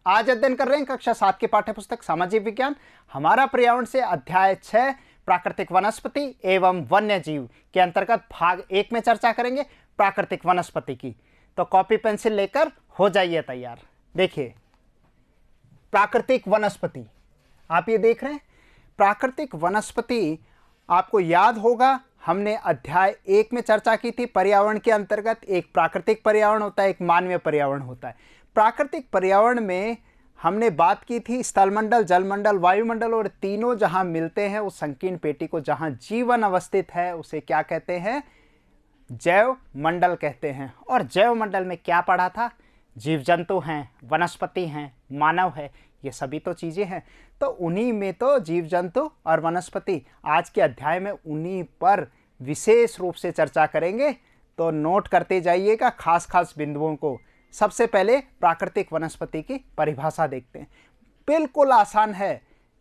आज अध्ययन कर रहे हैं कक्षा 7 की पाठ्य पुस्तक सामाजिक विज्ञान। हमारा पर्यावरण से अध्याय 6 प्राकृतिक वनस्पति एवं वन्य जीव के अंतर्गत भाग 1 में चर्चा करेंगे प्राकृतिक वनस्पति की। तो कॉपी पेंसिल लेकर हो जाइए तैयार। देखिए, प्राकृतिक वनस्पति आप ये देख रहे हैं। प्राकृतिक वनस्पति आपको याद होगा, हमने अध्याय 1 में चर्चा की थी। पर्यावरण के अंतर्गत एक प्राकृतिक पर्यावरण होता है, एक मानवीय पर्यावरण होता है। प्राकृतिक पर्यावरण में हमने बात की थी स्थलमंडल, जलमंडल, वायुमंडल और तीनों जहां मिलते हैं उस संकीर्ण पेटी को, जहां जीवन अवस्थित है, उसे क्या कहते हैं? जैव मंडल कहते हैं। और जैव मंडल में क्या पढ़ा था? जीव जंतु हैं, वनस्पति हैं, मानव है, ये सभी तो चीज़ें हैं। तो उन्हीं में तो जीव जंतु और वनस्पति, आज के अध्याय में उन्हीं पर विशेष रूप से चर्चा करेंगे। तो नोट करते जाइएगा खास खास बिंदुओं को। सबसे पहले प्राकृतिक वनस्पति की परिभाषा देखते हैं। बिल्कुल आसान है,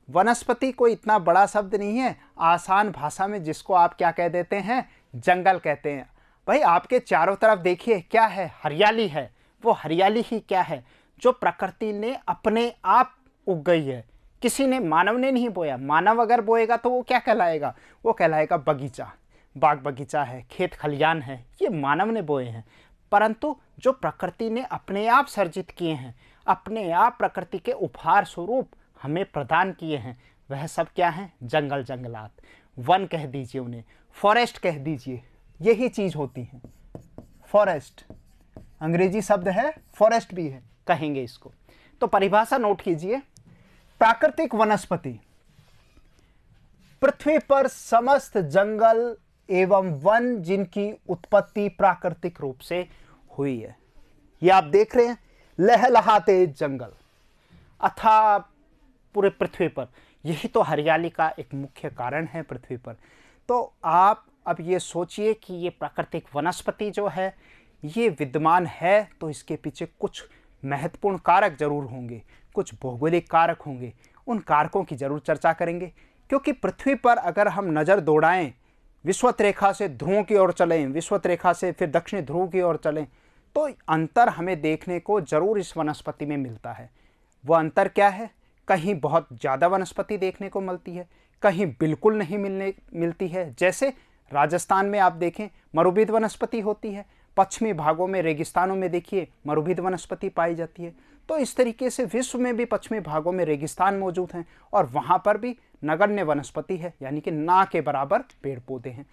वनस्पति कोई इतना बड़ा शब्द नहीं है। आसान भाषा में जिसको आप क्या कह देते हैं? जंगल कहते हैं। भाई आपके चारों तरफ देखिए, क्या है? हरियाली है। वो हरियाली ही क्या है? जो प्रकृति ने अपने आप उग गई है, किसी ने, मानव ने नहीं बोया। मानव अगर बोएगा तो वो क्या कहलाएगा? वो कहलाएगा बगीचा। बाग बगीचा है, खेत खलियान है, ये मानव ने बोए हैं। परंतु जो प्रकृति ने अपने आप सर्जित किए हैं, अपने आप प्रकृति के उपहार स्वरूप हमें प्रदान किए हैं, वह सब क्या है? जंगल, जंगलात, वन कह दीजिए उन्हें, फॉरेस्ट कह दीजिए, यही चीज होती है। फॉरेस्ट अंग्रेजी शब्द है, फॉरेस्ट भी है, कहेंगे इसको। तो परिभाषा नोट कीजिए। प्राकृतिक वनस्पति पृथ्वी पर समस्त जंगल एवं वन जिनकी उत्पत्ति प्राकृतिक रूप से हुई है। ये आप देख रहे हैं, लहलहाते जंगल अथाह पूरे पृथ्वी पर। यही तो हरियाली का एक मुख्य कारण है पृथ्वी पर। तो आप अब ये सोचिए कि ये प्राकृतिक वनस्पति जो है ये विद्यमान है, तो इसके पीछे कुछ महत्वपूर्ण कारक जरूर होंगे, कुछ भौगोलिक कारक होंगे। उन कारकों की जरूर चर्चा करेंगे, क्योंकि पृथ्वी पर अगर हम नज़र दौड़ाएं, विषुवत रेखा से ध्रुवों की ओर चलें, विषुवत रेखा से फिर दक्षिणी ध्रुव की ओर चलें, तो अंतर हमें देखने को जरूर इस वनस्पति में मिलता है। वह अंतर क्या है? कहीं बहुत ज़्यादा वनस्पति देखने को मिलती है, कहीं बिल्कुल नहीं मिलती है। जैसे राजस्थान में आप देखें मरुभूमि वनस्पति होती है, पश्चिमी भागों में, रेगिस्तानों में देखिए मरुभूमि वनस्पति पाई जाती है। तो इस तरीके से विश्व में भी पश्चिमी भागों में रेगिस्तान मौजूद हैं और वहाँ पर भी नगण्य वनस्पति है, यानी कि ना के बराबर पेड़ पौधे हैं।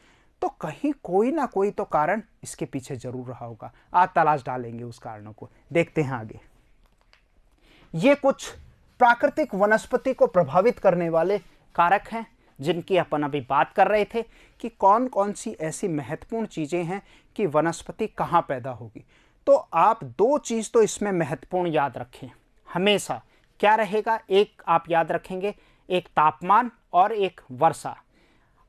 तो कहीं कोई ना कोई तो कारण इसके पीछे जरूर रहा होगा। आज तलाश डालेंगे उस कारणों को, देखते हैं आगे। ये कुछ प्राकृतिक वनस्पति को प्रभावित करने वाले कारक हैं जिनकी अपन अभी बात कर रहे थे कि कौन कौन सी ऐसी महत्वपूर्ण चीज़ें हैं कि वनस्पति कहाँ पैदा होगी। तो आप दो चीज़ तो इसमें महत्वपूर्ण याद रखें हमेशा। क्या रहेगा? एक आप याद रखेंगे, एक तापमान और एक वर्षा।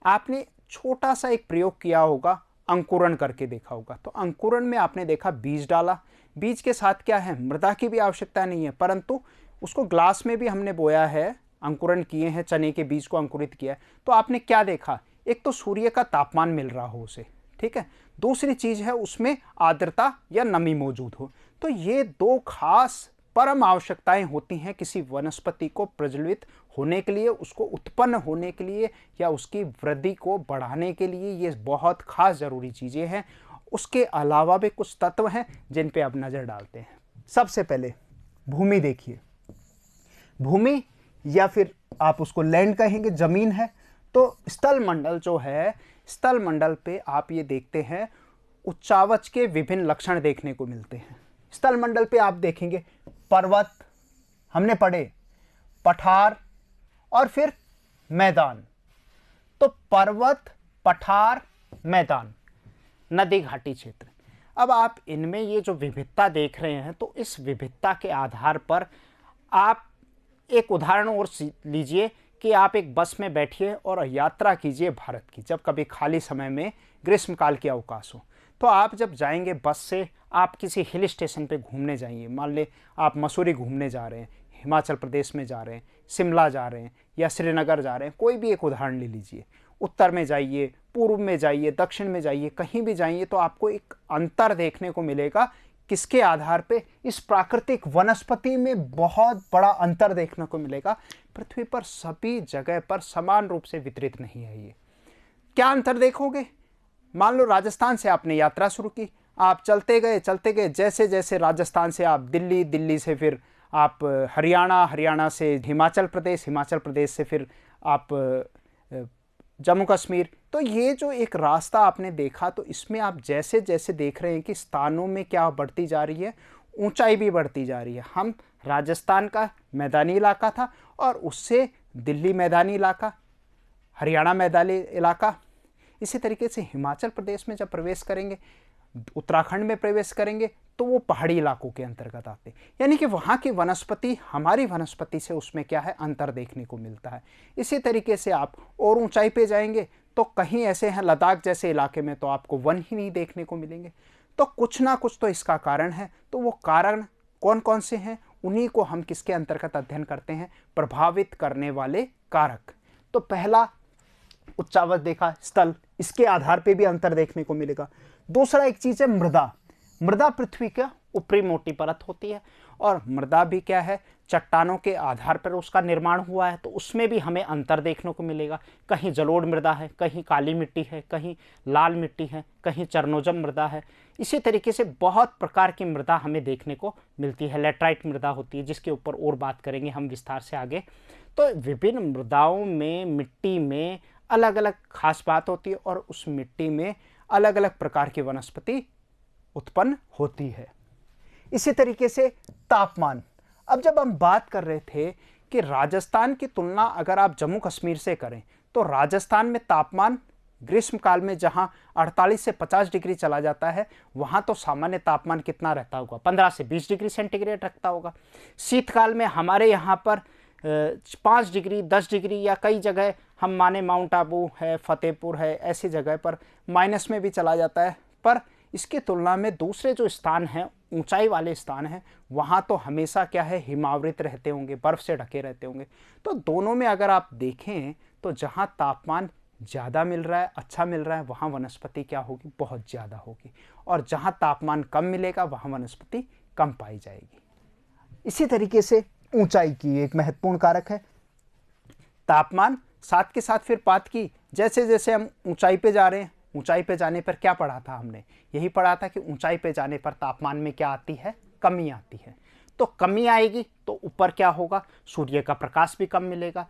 आपने छोटा सा एक प्रयोग किया होगा, अंकुरण करके देखा होगा। तो अंकुरण में आपने देखा बीज डाला, बीज के साथ क्या है? मृदा की भी आवश्यकता नहीं है, परंतु उसको ग्लास में भी हमने बोया है, अंकुरण किए हैं, चने के बीज को अंकुरित किया है। तो आपने क्या देखा? एक तो सूर्य का तापमान मिल रहा हो उसे, ठीक है। दूसरी चीज है उसमें आर्द्रता या नमी मौजूद हो। तो ये दो खास परम आवश्यकताएं होती हैं किसी वनस्पति को प्रज्वलित होने के लिए, उसको उत्पन्न होने के लिए या उसकी वृद्धि को बढ़ाने के लिए। ये बहुत खास जरूरी चीजें हैं। उसके अलावा भी कुछ तत्व हैं जिन पे अब नजर डालते हैं। सबसे पहले भूमि देखिए। भूमि या फिर आप उसको लैंड कहेंगे, जमीन है। तो स्थल मंडल जो है, स्थल मंडल पे आप ये देखते हैं उच्चावच के विभिन्न लक्षण देखने को मिलते हैं। स्थल मंडल पे आप देखेंगे पर्वत हमने पढ़े, पठार और फिर मैदान। तो पर्वत, पठार, मैदान, नदी घाटी क्षेत्र। अब आप इनमें ये जो विविधता देख रहे हैं, तो इस विविधता के आधार पर आप एक उदाहरण और लीजिए कि आप एक बस में बैठिए और यात्रा कीजिए भारत की। जब कभी खाली समय में ग्रीष्मकाल के अवकाश हो, तो आप जब जाएंगे बस से, आप किसी हिल स्टेशन पे घूमने जाइए। मान ले आप मसूरी घूमने जा रहे हैं, हिमाचल प्रदेश में जा रहे हैं, शिमला जा रहे हैं या श्रीनगर जा रहे हैं, कोई भी एक उदाहरण ले लीजिए। उत्तर में जाइए, पूर्व में जाइए, दक्षिण में जाइए, कहीं भी जाइए, तो आपको एक अंतर देखने को मिलेगा किसके आधार पे? इस प्राकृतिक वनस्पति में बहुत बड़ा अंतर देखने को मिलेगा। पृथ्वी पर सभी जगह पर समान रूप से वितरित नहीं है ये। क्या अंतर देखोगे? मान लो राजस्थान से आपने यात्रा शुरू की, आप चलते गए, जैसे जैसे राजस्थान से आप दिल्ली, दिल्ली से फिर आप हरियाणा, हरियाणा से हिमाचल प्रदेश, हिमाचल प्रदेश से फिर आप जम्मू कश्मीर। तो ये जो एक रास्ता आपने देखा, तो इसमें आप जैसे जैसे देख रहे हैं कि स्थानों में क्या बढ़ती जा रही है, ऊंचाई भी बढ़ती जा रही है। हम राजस्थान का मैदानी इलाका था और उससे दिल्ली मैदानी इलाका, हरियाणा मैदानी इलाका, इसी तरीके से हिमाचल प्रदेश में जब प्रवेश करेंगे, उत्तराखंड में प्रवेश करेंगे, तो वो पहाड़ी इलाकों के अंतर्गत आते हैं। यानी कि वहाँ की वनस्पति हमारी वनस्पति से उसमें क्या है, अंतर देखने को मिलता है। इसी तरीके से आप और ऊंचाई पे जाएंगे तो कहीं ऐसे हैं लद्दाख जैसे इलाके में तो आपको वन ही नहीं देखने को मिलेंगे। तो कुछ ना कुछ तो इसका कारण है। तो वो कारण कौन कौन से हैं, उन्हीं को हम किसके अंतर्गत अध्ययन करते हैं? प्रभावित करने वाले कारक। तो पहला उच्चावच देखा, स्थल, इसके आधार पे भी अंतर देखने को मिलेगा। दूसरा एक चीज है मृदा। मृदा पृथ्वी का ऊपरी मोटी परत होती है और मृदा भी क्या है, चट्टानों के आधार पर उसका निर्माण हुआ है। तो उसमें भी हमें अंतर देखने को मिलेगा। कहीं जलोढ़ मृदा है, कहीं काली मिट्टी है, कहीं लाल मिट्टी है, कहीं चरनोजम मृदा है। इसी तरीके से बहुत प्रकार की मृदा हमें देखने को मिलती है। लेटराइट मृदा होती है, जिसके ऊपर और बात करेंगे हम विस्तार से आगे। तो विभिन्न मृदाओं में, मिट्टी में अलग अलग खास बात होती है और उस मिट्टी में अलग अलग प्रकार की वनस्पति उत्पन्न होती है। इसी तरीके से तापमान। अब जब हम बात कर रहे थे कि राजस्थान की तुलना अगर आप जम्मू कश्मीर से करें, तो राजस्थान में तापमान ग्रीष्मकाल में जहां 48 से 50 डिग्री चला जाता है, वहां तो सामान्य तापमान कितना रहता होगा? 15 से 20 डिग्री सेंटीग्रेड रखता होगा। शीतकाल में हमारे यहाँ पर 5 डिग्री, 10 डिग्री, या कई जगह हम माने माउंट आबू है, फतेहपुर है, ऐसी जगह पर माइनस में भी चला जाता है। पर इसकी तुलना में दूसरे जो स्थान हैं, ऊंचाई वाले स्थान हैं, वहाँ तो हमेशा क्या है, हिमावृत रहते होंगे, बर्फ से ढके रहते होंगे। तो दोनों में अगर आप देखें तो जहाँ तापमान ज़्यादा मिल रहा है, अच्छा मिल रहा है, वहाँ वनस्पति क्या होगी? बहुत ज़्यादा होगी। और जहाँ तापमान कम मिलेगा वहाँ वनस्पति कम पाई जाएगी। इसी तरीके से ऊंचाई की एक महत्वपूर्ण कारक है तापमान। साथ के साथ फिर बात की, जैसे जैसे हम ऊंचाई पे जा रहे हैं, ऊंचाई पे जाने पर क्या पढ़ा था हमने? यही पढ़ा था कि ऊंचाई पे जाने पर तापमान में क्या आती है? कमी आती है। तो कमी आएगी तो ऊपर क्या होगा? सूर्य का प्रकाश भी कम मिलेगा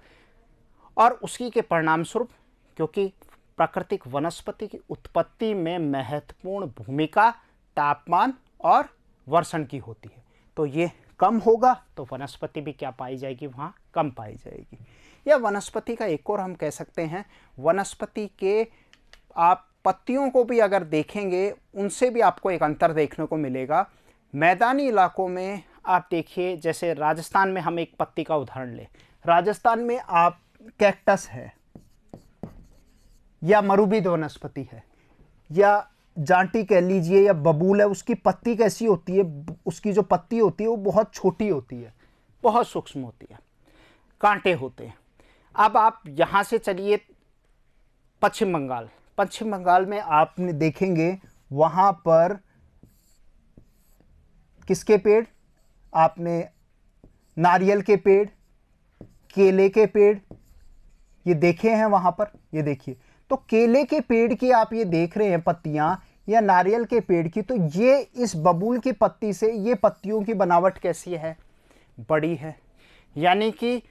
और उसी के परिणाम स्वरूप, क्योंकि प्राकृतिक वनस्पति की उत्पत्ति में महत्वपूर्ण भूमिका तापमान और वर्षण की होती है, तो ये कम होगा तो वनस्पति भी क्या पाई जाएगी? वहाँ कम पाई जाएगी। या वनस्पति का एक और हम कह सकते हैं, वनस्पति के आप पत्तियों को भी अगर देखेंगे, उनसे भी आपको एक अंतर देखने को मिलेगा। मैदानी इलाकों में आप देखिए, जैसे राजस्थान में हम एक पत्ती का उदाहरण लें। राजस्थान में आप कैक्टस है या मरुभिद वनस्पति है या जांटी कह लीजिए या बबूल है, उसकी पत्ती कैसी होती है? उसकी जो पत्ती होती है वो बहुत छोटी होती है, बहुत सूक्ष्म होती है, कांटे होते हैं। अब आप यहाँ से चलिए पश्चिम बंगाल। पश्चिम बंगाल में आपने देखेंगे वहाँ पर किसके पेड़? आपने नारियल के पेड़, केले के पेड़ ये देखे हैं वहाँ पर। ये देखिए, तो केले के पेड़ की आप ये देख रहे हैं पत्तियां, या नारियल के पेड़ की, तो ये इस बबूल की पत्ती से ये पत्तियों की बनावट कैसी है? बड़ी है। यानी कि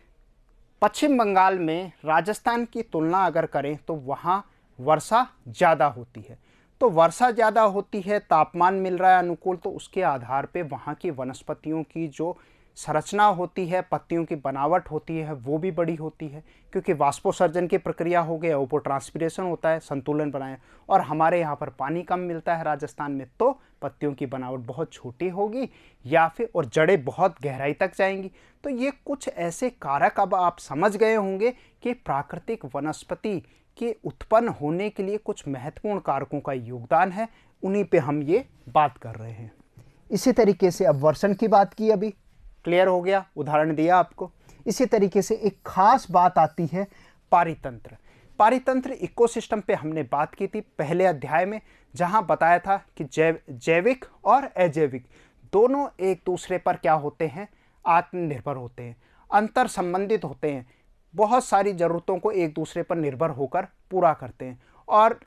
पश्चिम बंगाल में राजस्थान की तुलना अगर करें तो वहाँ वर्षा ज़्यादा होती है। तो वर्षा ज़्यादा होती है, तापमान मिल रहा है अनुकूल, तो उसके आधार पे वहाँ की वनस्पतियों की जो संरचना होती है, पत्तियों की बनावट होती है, वो भी बड़ी होती है, क्योंकि वाष्पोत्सर्जन की प्रक्रिया हो गई, ट्रांसपिरेशन होता है, संतुलन बनाए। और हमारे यहाँ पर पानी कम मिलता है राजस्थान में, तो पत्तियों की बनावट बहुत छोटी होगी या फिर और जड़ें बहुत गहराई तक जाएंगी। तो ये कुछ ऐसे कारक अब आप समझ गए होंगे कि प्राकृतिक वनस्पति के उत्पन्न होने के लिए कुछ महत्वपूर्ण कारकों का योगदान है, उन्हीं पे हम ये बात कर रहे हैं। इसी तरीके से अब वर्षण की बात की, अभी क्लियर हो गया, उदाहरण दिया आपको। इसी तरीके से एक खास बात आती है पारितंत्र। पारितंत्र इकोसिस्टम पे हमने बात की थी पहले अध्याय में, जहां बताया था कि जैविक और अजैविक दोनों एक दूसरे पर क्या होते हैं, आत्मनिर्भर होते हैं, अंतर संबंधित होते हैं, बहुत सारी जरूरतों को एक दूसरे पर निर्भर होकर पूरा करते हैं। और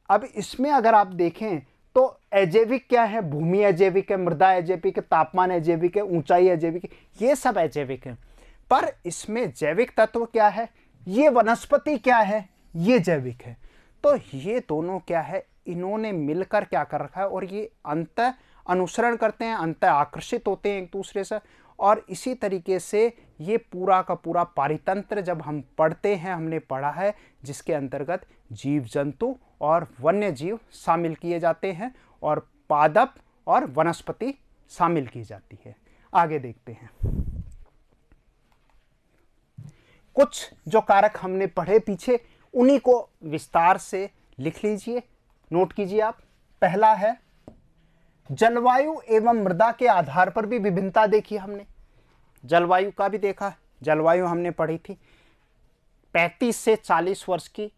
अब इसमें अगर आप देखें तो अजैविक क्या है, भूमि अजैविक है, मृदा अजैविक है, तापमान अजैविक है, ऊंचाई अजैविक है, ये सब अजैविक है। पर इसमें जैविक तत्व क्या है, ये वनस्पति क्या है, ये जैविक है। तो ये दोनों क्या है, इन्होंने मिलकर क्या कर रखा है, और ये अंत अनुसरण करते हैं, अंत आकर्षित होते हैं एक दूसरे से। और इसी तरीके से ये पूरा का पूरा पारितंत्र जब हम पढ़ते हैं, हमने पढ़ा है, जिसके अंतर्गत जीव जंतु और वन्य जीव शामिल किए जाते हैं और पादप और वनस्पति शामिल की जाती है। आगे देखते हैं, कुछ जो कारक हमने पढ़े पीछे, उन्हीं को विस्तार से लिख लीजिए, नोट कीजिए आप। पहला है जलवायु एवं मृदा के आधार पर भी विभिन्नता देखी हमने, जलवायु का भी देखा। जलवायु हमने पढ़ी थी 35 से 40 वर्ष की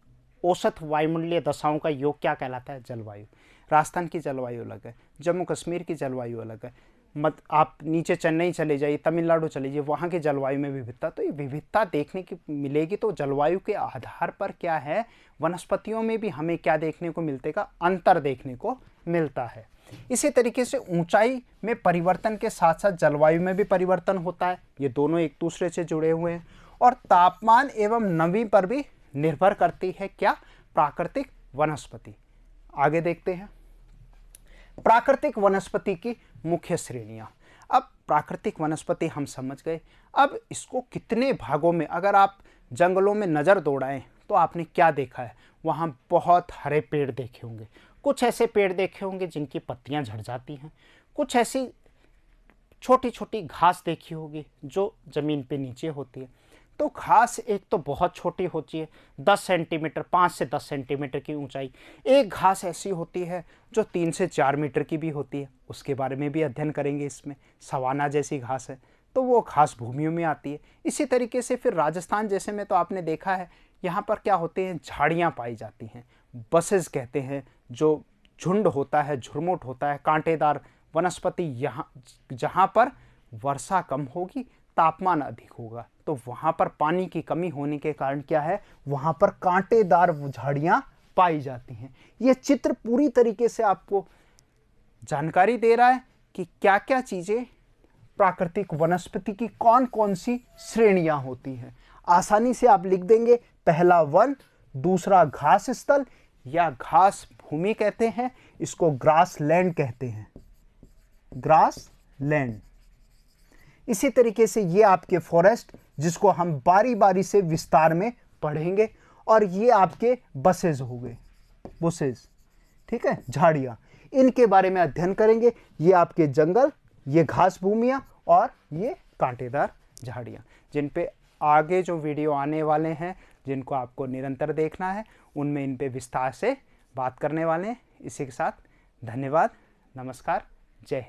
औसत वायुमंडलीय दशाओं का योग क्या कहलाता है, जलवायु। राजस्थान की जलवायु अलग है, जम्मू कश्मीर की जलवायु अलग है, आप नीचे चेन्नई चले जाइए, तमिलनाडु चले जाइए, वहाँ की जलवायु में विविधता। तो ये विविधता देखने की मिलेगी। तो जलवायु के आधार पर क्या है, वनस्पतियों में भी हमें क्या देखने को मिलता है, अंतर देखने को मिलता है। इसी तरीके से ऊंचाई में परिवर्तन के साथ साथ जलवायु में भी परिवर्तन होता है, ये दोनों एक दूसरे से जुड़े हुए हैं। और तापमान एवं नमी पर भी निर्भर करती है क्या, प्राकृतिक वनस्पति। आगे देखते हैं प्राकृतिक वनस्पति की मुख्य श्रेणियां। अब प्राकृतिक वनस्पति हम समझ गए, अब इसको कितने भागों में, अगर आप जंगलों में नज़र दौड़ाएं तो आपने क्या देखा है, वहाँ बहुत हरे पेड़ देखे होंगे, कुछ ऐसे पेड़ देखे होंगे जिनकी पत्तियां झड़ जाती हैं, कुछ ऐसी छोटी छोटी घास देखी होगी जो ज़मीन पे नीचे होती है। तो घास एक तो बहुत छोटी होती है, 10 सेंटीमीटर, 5 से 10 सेंटीमीटर की ऊंचाई। एक घास ऐसी होती है जो 3 से 4 मीटर की भी होती है, उसके बारे में भी अध्ययन करेंगे इसमें। सवाना जैसी घास है तो वो घास भूमियों में आती है। इसी तरीके से फिर राजस्थान जैसे में तो आपने देखा है, यहाँ पर क्या होते हैं, झाड़ियाँ पाई जाती हैं, बसेस कहते हैं, जो झुंड होता है, झुरमुट होता है, कांटेदार वनस्पति। यहाँ जहाँ पर वर्षा कम होगी, तापमान अधिक होगा, तो वहाँ पर पानी की कमी होने के कारण क्या है, वहाँ पर कांटेदार झाड़ियाँ पाई जाती हैं। ये चित्र पूरी तरीके से आपको जानकारी दे रहा है कि क्या क्या चीज़ें प्राकृतिक वनस्पति की कौन कौन सी श्रेणियाँ होती हैं। आसानी से आप लिख देंगे, पहला वन, दूसरा घास स्थल या घास भूमि कहते हैं, इसको ग्रास लैंड कहते हैं, ग्रास लैंड। इसी तरीके से ये आपके फॉरेस्ट, जिसको हम बारी बारी से विस्तार में पढ़ेंगे, और ये आपके बसेज हो गए, बुसेज, ठीक है, झाड़ियाँ, इनके बारे में अध्ययन करेंगे। ये आपके जंगल, ये घास भूमियाँ और ये कांटेदार झाड़ियाँ, जिन पे आगे जो वीडियो आने वाले हैं, जिनको आपको निरंतर देखना है, उनमें इन पे विस्तार से बात करने वाले हैं। इसी के साथ धन्यवाद, नमस्कार, जय हिंद।